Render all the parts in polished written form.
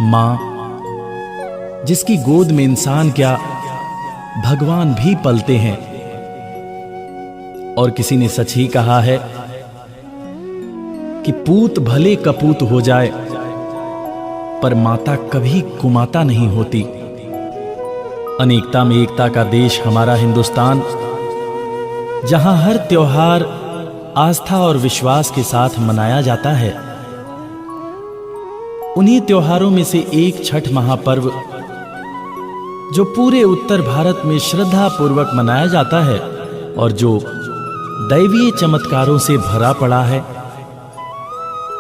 माँ जिसकी गोद में इंसान क्या भगवान भी पलते हैं। और किसी ने सच ही कहा है कि पूत भले कपूत हो जाए पर माता कभी कुमाता नहीं होती। अनेकता में एकता का देश हमारा हिंदुस्तान, जहां हर त्योहार आस्था और विश्वास के साथ मनाया जाता है। उन्हीं त्योहारों में से एक छठ महापर्व, जो पूरे उत्तर भारत में श्रद्धा पूर्वक मनाया जाता है और जो दैवीय चमत्कारों से भरा पड़ा है।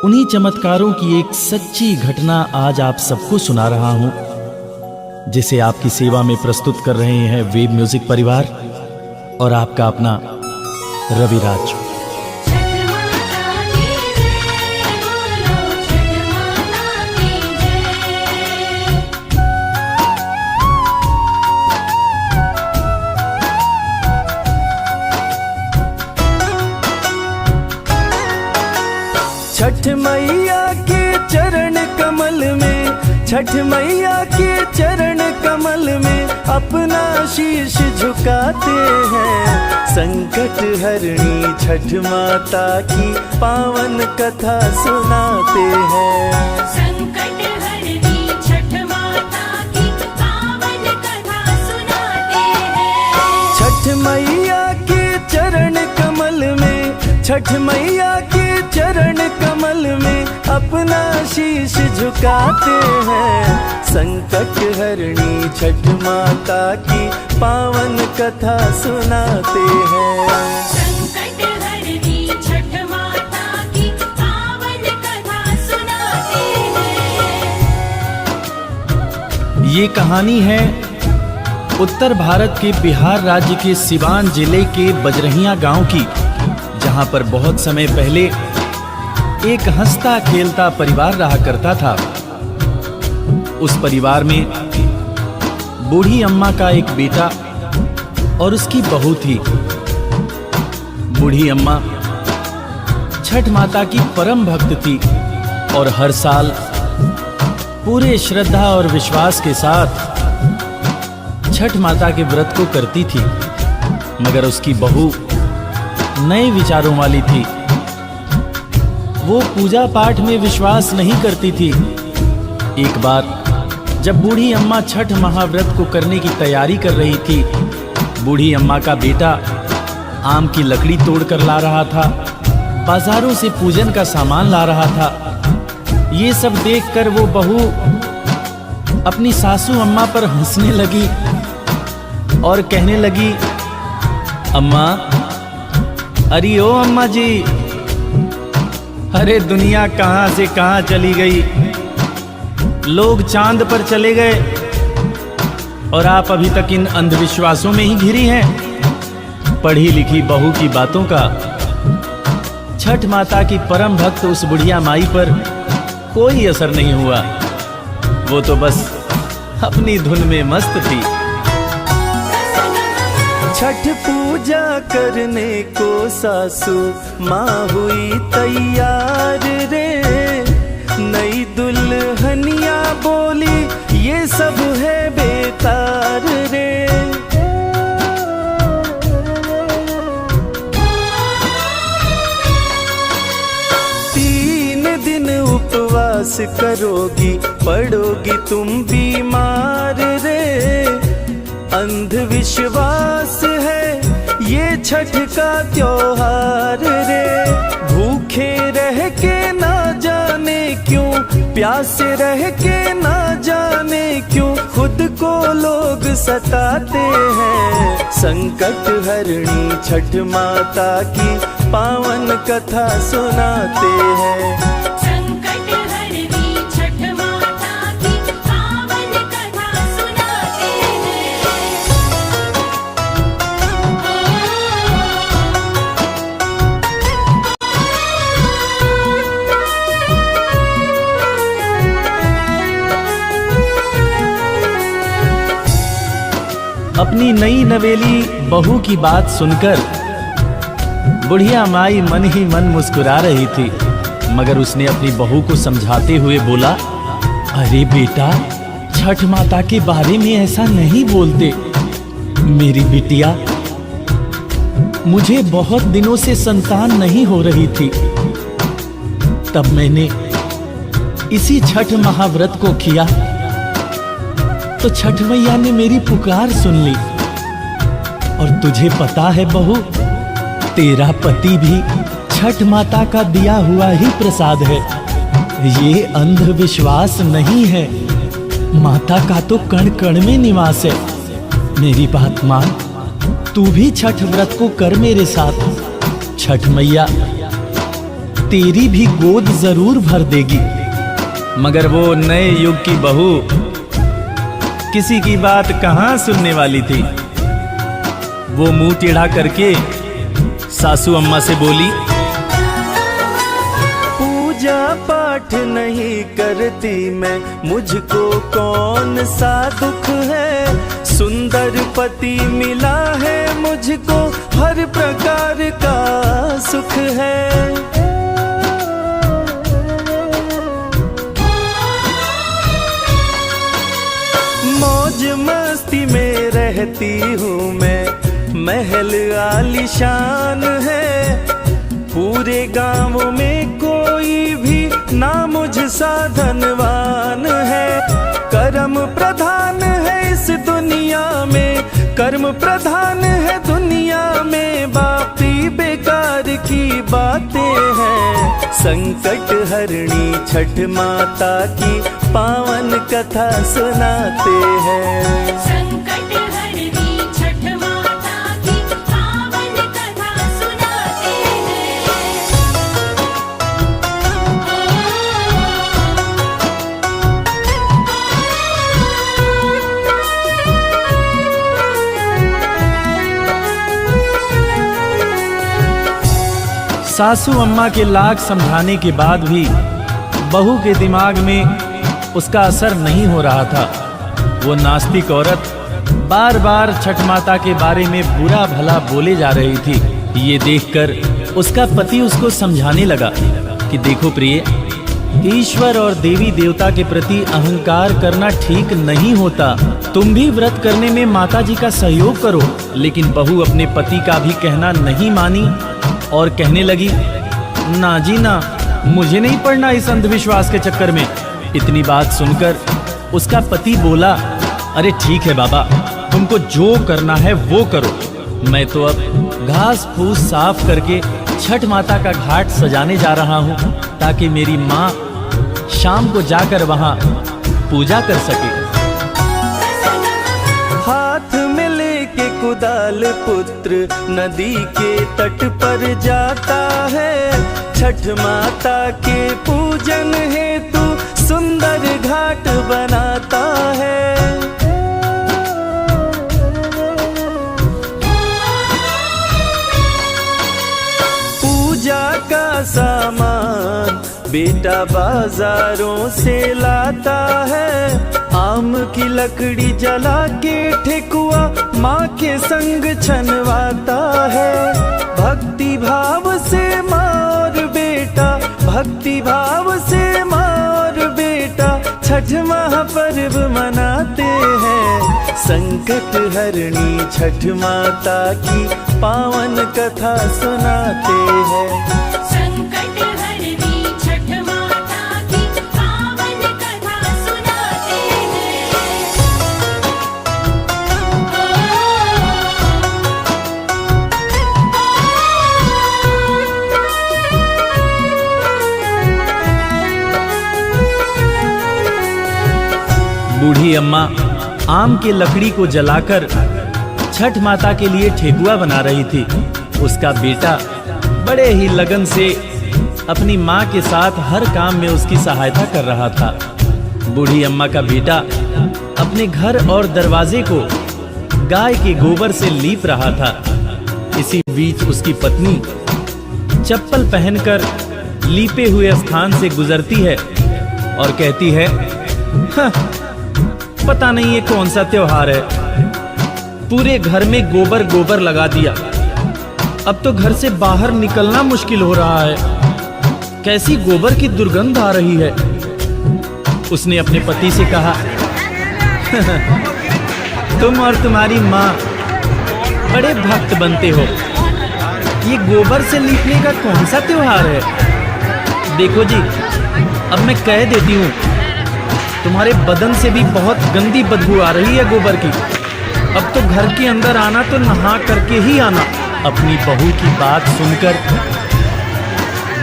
उन्हीं चमत्कारों की एक सच्ची घटना आज आप सबको सुना रहा हूं, जिसे आपकी सेवा में प्रस्तुत कर रहे हैं वेब म्यूजिक परिवार और आपका अपना रविराज। छठ मैया के चरण कमल में, छठ मैया के चरण कमल में अपना शीश झुकाते हैं। संकट हरणी छठ माता की पावन कथा सुनाते हैं। संकट हरणी छठ माता की पावन कथा सुनाते हैं। छठ मैया के चरण कमल में, छठ मैया के चरण कमल में अपना शीश झुकाते हैं। संकट हरणी छठ माता की पावन कथा सुनाते हैं। संकट हरणी छठ माता की पावन कथा सुनाते हैं। ये कहानी है उत्तर भारत के बिहार राज्य के सिवान जिले के बजरहिया गांव की, जहां पर बहुत समय पहले एक हंसता खेलता परिवार रहा करता था। उस परिवार में बूढ़ी अम्मा का एक बेटा और उसकी बहू थी। बूढ़ी अम्मा छठ माता की परम भक्त थी और हर साल पूरे श्रद्धा और विश्वास के साथ छठ माता के व्रत को करती थी। मगर उसकी बहू नए विचारों वाली थी। वो पूजा पाठ में विश्वास नहीं करती थी। एक बार जब बूढ़ी अम्मा छठ महाव्रत को करने की तैयारी कर रही थी, बूढ़ी अम्मा का बेटा आम की लकड़ी तोड़कर ला रहा था, बाजारों से पूजन का सामान ला रहा था। ये सब देखकर वो बहू अपनी सासू अम्मा पर हंसने लगी और कहने लगी, अम्मा, अरे ओ अम्मा जी, अरे दुनिया कहां से कहां चली गई। लोग चांद पर चले गए और आप अभी तक इन अंधविश्वासों में ही घिरी हैं। पढ़ी लिखी बहू की बातों का छठ माता की परम भक्त उस बुढ़िया माई पर कोई असर नहीं हुआ। वो तो बस अपनी धुन में मस्त थी। छठ पूजा करने को सासू माँ हुई तैयार रे। नई दुल्हनिया बोली ये सब है बेकार रे। उपवास करोगी, पड़ोगी तुम बीमार रे। अंधविश्वास है ये छठ का त्योहार रे। भूखे रह के ना जाने क्यों, प्यासे रह के ना जाने क्यों खुद को लोग सताते हैं। संकट हरणी छठ माता की पावन कथा सुनाते हैं। अपनी नई नवेली बहू की बात सुनकर बुढ़िया माई मन ही मन मुस्कुरा रही थी। मगर उसने अपनी बहू को समझाते हुए बोला, अरे बेटा, छठ माता के बारे में ऐसा नहीं बोलते। मेरी बिटिया, मुझे बहुत दिनों से संतान नहीं हो रही थी, तब मैंने इसी छठ महाव्रत को किया तो छठ मैया ने मेरी पुकार सुन ली। और तुझे पता है बहू, तेरा पति भी छठ माता का दिया हुआ ही प्रसाद है। ये अंधविश्वास नहीं है, माता का तो कण कण में निवास है। मेरी बात मान, तू भी छठ व्रत को कर मेरे साथ। छठ मैया तेरी भी गोद जरूर भर देगी। मगर वो नए युग की बहू किसी की बात कहां सुनने वाली थी। वो मुंह टेढ़ा करके सासू अम्मा से बोली, पूजा पाठ नहीं करती मैं, मुझको कौन सा दुख है। सुंदर पति मिला है मुझको, हर प्रकार का सुख है। मौज मस्ती में रहती हूँ मैं, महल आलीशान है। पूरे गांव में कोई भी ना मुझ सा धनवान है। कर्म प्रधान है इस दुनिया में, कर्म प्रधान है दुनिया में। बाकी बेकार की बातें हैं। संकट हरणी छठ माता की पावन कथा सुनाते हैं। संकट हरनी छठ माता की पावन कथा सुनाते सासू अम्मा के लाख समझाने के बाद भी बहू के दिमाग में उसका असर नहीं हो रहा था। वो नास्तिक औरत बार बार छठ माता के बारे में बुरा भला बोले जा रही थी। ये देखकर उसका पति उसको समझाने लगा कि देखो प्रिय, ईश्वर और देवी देवता के प्रति अहंकार करना ठीक नहीं होता। तुम भी व्रत करने में माता जी का सहयोग करो। लेकिन बहू अपने पति का भी कहना नहीं मानी और कहने लगी, ना जी ना, मुझे नहीं पड़ना इस अंधविश्वास के चक्कर में। इतनी बात सुनकर उसका पति बोला, अरे ठीक है बाबा, तुमको जो करना है वो करो। मैं तो अब घास फूस साफ करके छठ माता का घाट सजाने जा रहा हूँ, ताकि मेरी माँ शाम को जाकर वहाँ पूजा कर सके। हाथ में लेके कुदाल पुत्र नदी के तट पर जाता है। छठ माता के पूजन हेतु सुंदर घाट बनाता है। पूजा का सामान बेटा बाजारों से लाता है। आम की लकड़ी जला के ठेकुआ माँ के संग छनवाता है। भक्ति भाव से माँ और बेटा, भक्ति भाव से माँ और बेटा छठ महापर्व मनाते हैं। संकट हरणी छठ माता की पावन कथा सुनाते हैं। संकट हरनी छठ माता की पावन कथा सुनाते बूढ़ी अम्मा आम के लकड़ी को जलाकर छठ माता के लिए ठेकुआ बना रही थी। उसका बेटा बड़े ही लगन से अपनी माँ के साथ हर काम में उसकी सहायता कर रहा था। बूढ़ी अम्मा का बेटा अपने घर और दरवाजे को गाय के गोबर से लीप रहा था। इसी बीच उसकी पत्नी चप्पल पहनकर लीपे हुए स्थान से गुजरती है और कहती है, पता नहीं ये कौन सा त्योहार है, पूरे घर में गोबर गोबर लगा दिया। अब तो घर से बाहर निकलना मुश्किल हो रहा है। कैसी गोबर की दुर्गंध आ रही है। उसने अपने पति से कहा, तुम और तुम्हारी माँ बड़े भक्त बनते हो। ये गोबर से लीपने का कौन सा त्योहार है? देखो जी, अब मैं कह देती हूँ, तुम्हारे बदन से भी बहुत गंदी बदबू आ रही है गोबर की। अब तो घर के अंदर आना तो नहा करके ही आना। अपनी बहू की बात सुनकर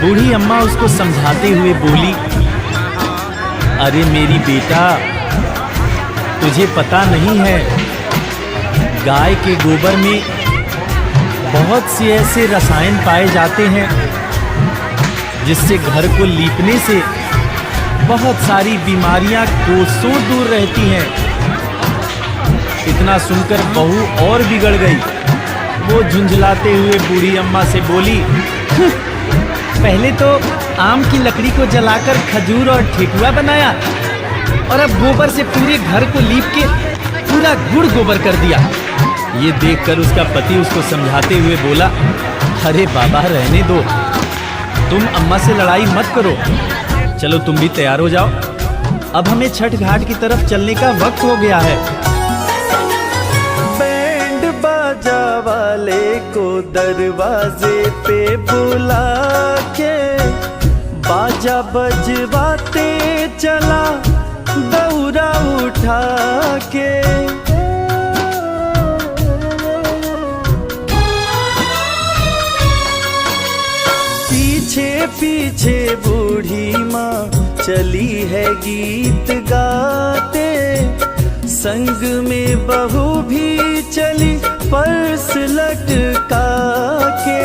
बूढ़ी अम्मा उसको समझाते हुए बोली, अरे मेरी बेटा, तुझे पता नहीं है, गाय के गोबर में बहुत से ऐसे रसायन पाए जाते हैं जिससे घर को लीपने से बहुत सारी बीमारियां कोसों दूर रहती हैं। इतना सुनकर बहू और बिगड़ गई। वो झुंझलाते हुए बूढ़ी अम्मा से बोली, पहले तो आम की लकड़ी को जलाकर खजूर और ठेकुआ बनाया, और अब गोबर से पूरे घर को लीप के पूरा गुड़ गोबर कर दिया। ये देखकर उसका पति उसको समझाते हुए बोला, अरे बाबा रहने दो, तुम अम्मा से लड़ाई मत करो। चलो तुम भी तैयार हो जाओ, अब हमें छठ घाट की तरफ चलने का वक्त हो गया है। बैंड बाजा वाले को दरवाजे पे बुला के बाजा बजवाते चला दौरा उठा के। पीछे पीछे बूढ़ी माँ चली है गीत गाते, संग में बहू भी चली पर्स लटका के।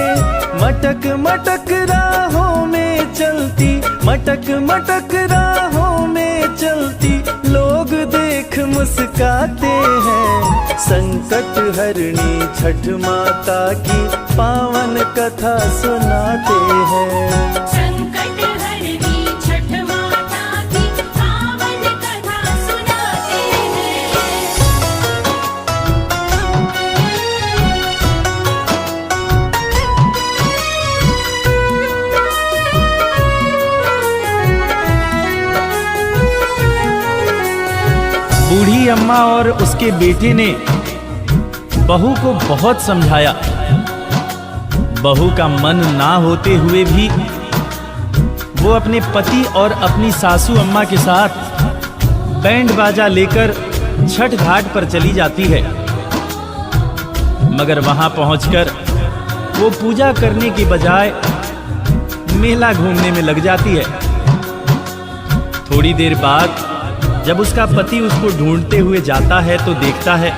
मटक मटक राहों में चलती, मटक मटक राहों में चलती, लोग देख मुस्काते हैं। संकट हरणी छठ माता की पावन कथा सुनाते हैं। संकट हरनी छठ माता की पावन कथा सुनाते हैं। बूढ़ी अम्मा और उसके बेटे ने बहू को बहुत समझाया। बहू का मन ना होते हुए भी वो अपने पति और अपनी सासू अम्मा के साथ बैंड बाजा लेकर छठ घाट पर चली जाती है। मगर वहां पहुंचकर वो पूजा करने के बजाय मेला घूमने में लग जाती है। थोड़ी देर बाद जब उसका पति उसको ढूंढते हुए जाता है तो देखता है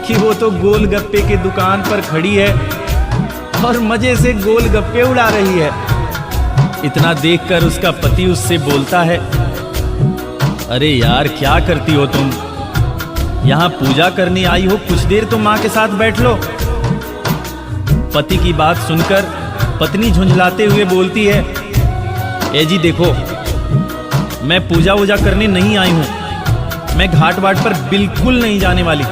कि वो तो गोलगप्पे की दुकान पर खड़ी है और मजे से गोलगप्पे उड़ा रही है। इतना देखकर उसका पति उससे बोलता है, अरे यार क्या करती हो तुम, यहाँ पूजा करने आई हो, कुछ देर तो माँ के साथ बैठ लो। पति की बात सुनकर पत्नी झुंझलाते हुए बोलती है, ए जी देखो, मैं पूजा वूजा करने नहीं आई हूं, मैं घाट वाट पर बिल्कुल नहीं जाने वाली।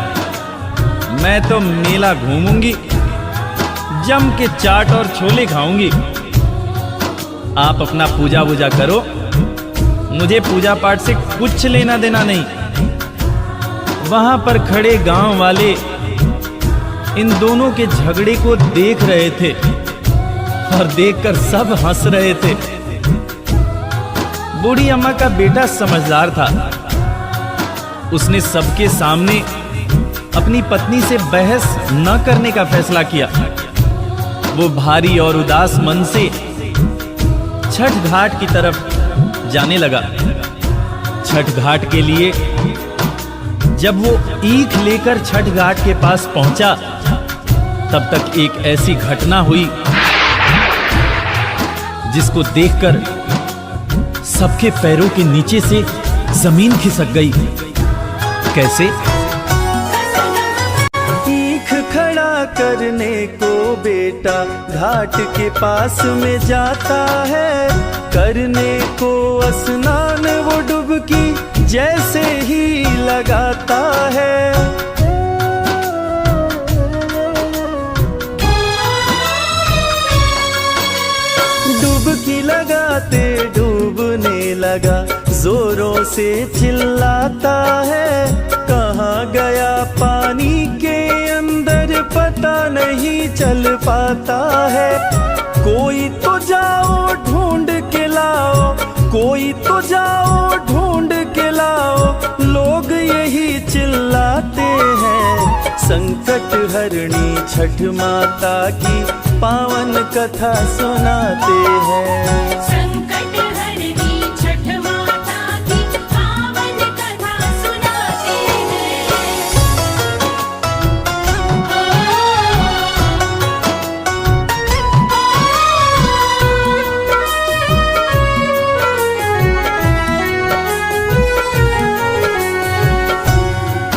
मैं तो मेला घूमूंगी, जम के चाट और छोले खाऊंगी। आप अपना पूजा वूजा करो, मुझे पूजा पाठ से कुछ लेना देना नहीं। वहां पर खड़े गांव वाले इन दोनों के झगड़े को देख रहे थे और देखकर सब हंस रहे थे। बूढ़ी अम्मा का बेटा समझदार था। उसने सबके सामने अपनी पत्नी से बहस न करने का फैसला किया। वो भारी और उदास मन से छठ घाट की तरफ जाने लगा। छठ घाट के लिए जब वो ईख लेकर छठ घाट के पास पहुंचा, तब तक एक ऐसी घटना हुई जिसको देखकर सबके पैरों के नीचे से जमीन खिसक गई। कैसे? ईख खड़ा करने को बेटा घाट के पास में जाता है, करने को स्नान वो डुबकी जैसे ही लगाता है। डुबकी लगा लगा जोरों से चिल्लाता है, कहाँ गया पानी के अंदर पता नहीं चल पाता है। कोई तो जाओ ढूंढ के लाओ, कोई तो जाओ ढूंढ के लाओ, लोग यही चिल्लाते हैं। संकट हरणी छठ माता की पावन कथा सुनाते हैं। संकट हरनी छठ माता की पावन कथा सुनाते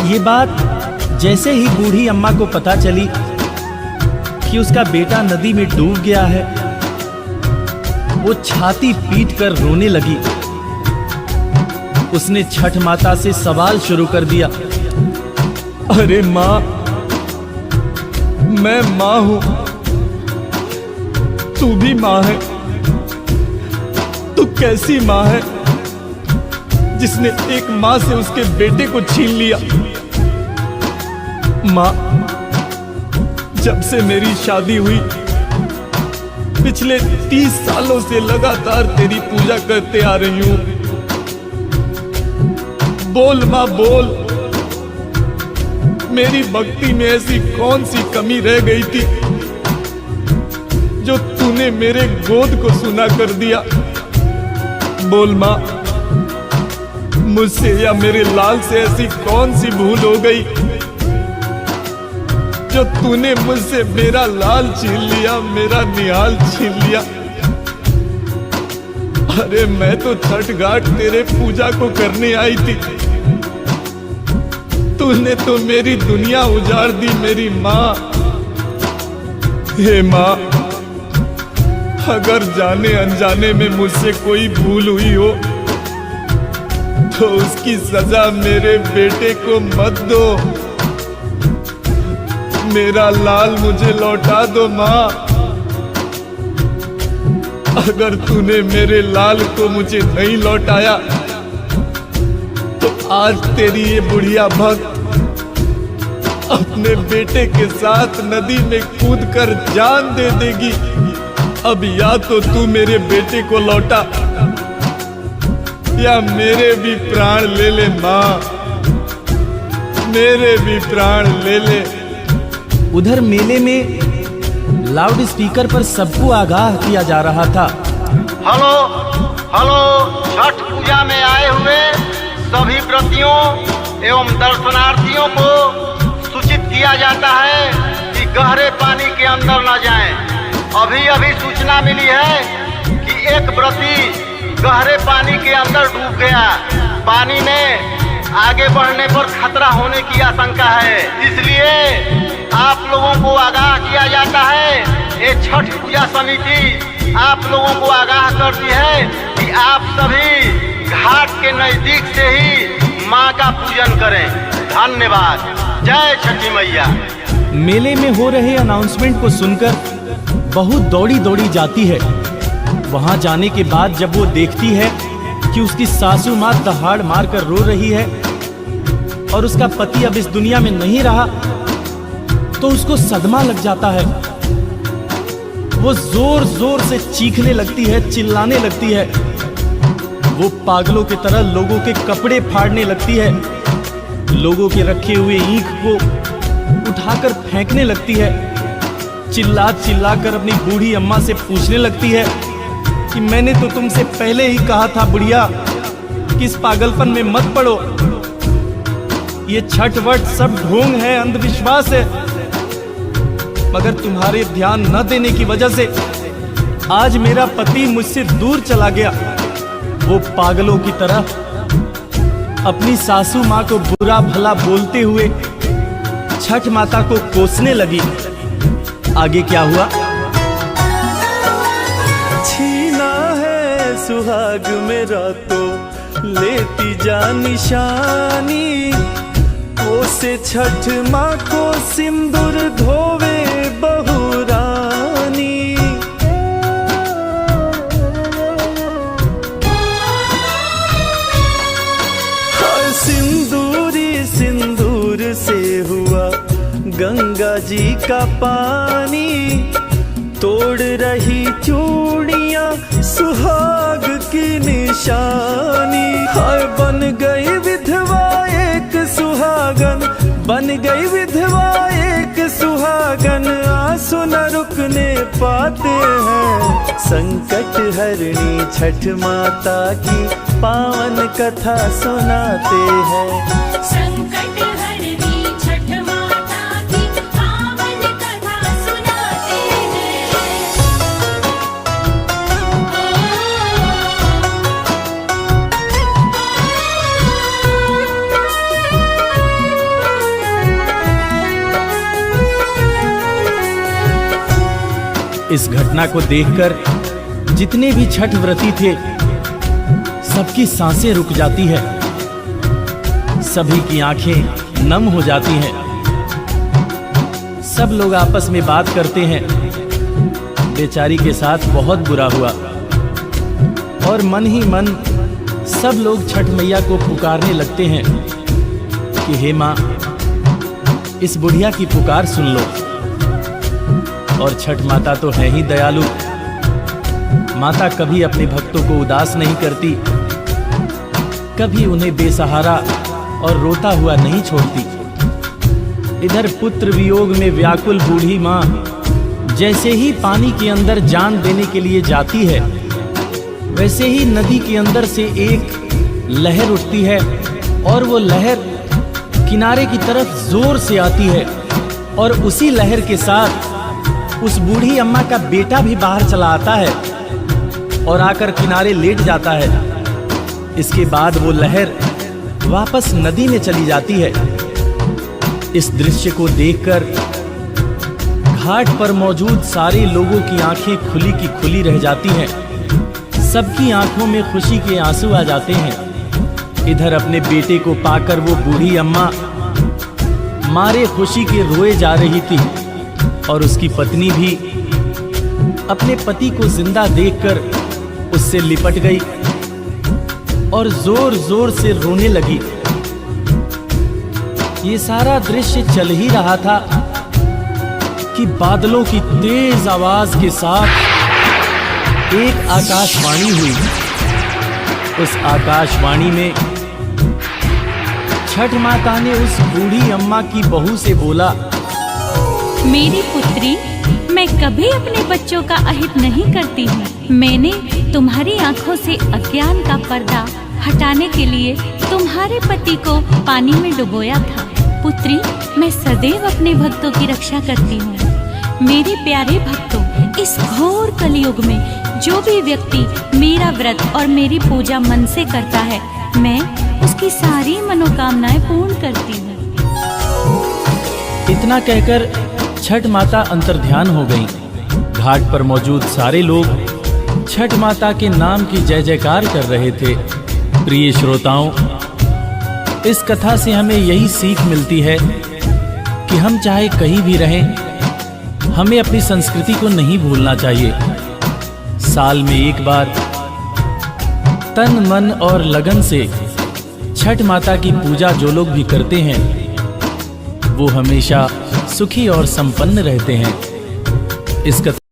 ये बात जैसे ही बूढ़ी अम्मा को पता चली कि उसका बेटा नदी में डूब गया है, वो छाती पीट कर रोने लगी। उसने छठ माता से सवाल शुरू कर दिया, अरे माँ, मैं माँ हूं, तू भी माँ है। तू कैसी माँ है जिसने एक माँ से उसके बेटे को छीन लिया? माँ, जब से मेरी शादी हुई पिछले 30 सालों से लगातार तेरी पूजा करते आ रही हूं। बोल माँ बोल, मेरी भक्ति में ऐसी कौन सी कमी रह गई थी जो तूने मेरे गोद को सुना कर दिया? बोल माँ, मुझसे या मेरे लाल से ऐसी कौन सी भूल हो गई जो तूने मुझसे मेरा लाल छीन लिया, मेरा निहाल छीन लिया? अरे मैं तो छठ घाट तेरे पूजा को करने आई थी, तूने तो मेरी दुनिया उजाड़ दी मेरी माँ। हे माँ, अगर जाने अनजाने में मुझसे कोई भूल हुई हो तो उसकी सजा मेरे बेटे को मत दो। मेरा लाल मुझे लौटा दो माँ। अगर तूने मेरे लाल को मुझे नहीं लौटाया तो आज तेरी ये बुढ़िया भक्त अपने बेटे के साथ नदी में कूदकर जान दे देगी। अब या तो तू मेरे बेटे को लौटा या मेरे भी प्राण ले ले माँ, मेरे भी प्राण ले ले। उधर मेले में लाउड स्पीकर पर सबको आगाह किया जा रहा था। हेलो हेलो, छठ पूजा में आए हुए सभी व्रतियों एवं दर्शनार्थियों को सूचित किया जाता है कि गहरे पानी के अंदर न जाएं। अभी अभी सूचना मिली है कि एक व्रती गहरे पानी के अंदर डूब गया। पानी में आगे बढ़ने पर खतरा होने की आशंका है, इसलिए आप लोगों को आगाह किया जाता है। ये छठ पूजा समिति आप लोगों को आगाह करती है कि आप सभी घाट के नजदीक से ही माँ का पूजन करें। धन्यवाद। जय छठी मैया। मेले में हो रहे अनाउंसमेंट को सुनकर बहू दौड़ी दौड़ी जाती है। वहां जाने के बाद जब वो देखती है कि उसकी सासू माँ दहाड़ मारकर रो रही है और उसका पति अब इस दुनिया में नहीं रहा, तो उसको सदमा लग जाता है। वो जोर जोर से चीखने लगती है, चिल्लाने लगती है। वो पागलों की तरह लोगों के कपड़े फाड़ने लगती है, लोगों के रखे हुए ईंख को उठाकर फेंकने लगती है। चिल्ला चिल्ला कर अपनी बूढ़ी अम्मा से पूछने लगती है कि मैंने तो तुमसे पहले ही कहा था बुढ़िया कि इस पागलपन में मत पड़ो। ये छठ वट सब ढोंग है, अंधविश्वास है। मगर तुम्हारे ध्यान न देने की वजह से आज मेरा पति मुझसे दूर चला गया। वो पागलों की तरह अपनी सासू माँ को बुरा भला बोलते हुए छठ माता को कोसने लगी। आगे क्या हुआ? छीना है सुहाग मेरा तो लेती जा निशानी, कोसे छठ माँ को सिंदूर धोवे बहू रानी। गंगा जी का पानी तोड़ रही चूड़ियां सुहाग की निशानी। हाय बन गई विधवा एक सुहागन, बन गई विधवा एक सुहागन, आंसू न रुकने पाते हैं। संकट हरणी छठ माता की पावन कथा सुनाते हैं। संकट हरनी छठ माता की पावन कथा सुनाते इस घटना को देखकर जितने भी छठ व्रती थे सबकी सांसें रुक जाती है, सभी की आंखें नम हो जाती हैं। सब लोग आपस में बात करते हैं, बेचारी के साथ बहुत बुरा हुआ। और मन ही मन सब लोग छठ मैया को पुकारने लगते हैं कि हे माँ, इस बुढ़िया की पुकार सुन लो। और छठ माता तो है ही दयालु, माता कभी अपने भक्तों को उदास नहीं करती, कभी उन्हें बेसहारा और रोता हुआ नहीं छोड़ती। इधर पुत्र वियोग में व्याकुल बूढ़ी माँ जैसे ही पानी के अंदर जान देने के लिए जाती है, वैसे ही नदी के अंदर से एक लहर उठती है और वो लहर किनारे की तरफ जोर से आती है। और उसी लहर के साथ उस बूढ़ी अम्मा का बेटा भी बाहर चला आता है और आकर किनारे लेट जाता है। इसके बाद वो लहर वापस नदी में चली जाती है। इस दृश्य को देखकर घाट पर मौजूद सारे लोगों की आंखें खुली की खुली रह जाती हैं। सबकी आंखों में खुशी के आंसू आ जाते हैं। इधर अपने बेटे को पाकर वो बूढ़ी अम्मा मारे खुशी के रोए जा रही थी और उसकी पत्नी भी अपने पति को जिंदा देखकर उससे लिपट गई और जोर जोर से रोने लगी। ये सारा दृश्य चल ही रहा था कि बादलों की तेज आवाज के साथ एक आकाशवाणी हुई। उस आकाशवाणी में छठ माता ने उस बूढ़ी अम्मा की बहू से बोला, मेरी पुत्री, मैं कभी अपने बच्चों का अहित नहीं करती हूँ। मैंने तुम्हारी आंखों से अज्ञान का पर्दा हटाने के लिए तुम्हारे पति को पानी में डुबोया था। पुत्री, मैं सदैव अपने भक्तों की रक्षा करती हूँ। मेरे प्यारे भक्तों, इस घोर कलयुग में जो भी व्यक्ति मेरा व्रत और मेरी पूजा मन से करता है, मैं उसकी सारी मनोकामनाएं पूर्ण करती हूँ। इतना कहकर छठ माता अंतर्ध्यान हो गईं। घाट पर मौजूद सारे लोग छठ माता के नाम की जय जयकार कर रहे थे। प्रिय श्रोताओं, इस कथा से हमें यही सीख मिलती है कि हम चाहे कहीं भी रहें, हमें अपनी संस्कृति को नहीं भूलना चाहिए। साल में एक बार तन मन और लगन से छठ माता की पूजा जो लोग भी करते हैं, वो हमेशा सुखी और संपन्न रहते हैं। इस कथा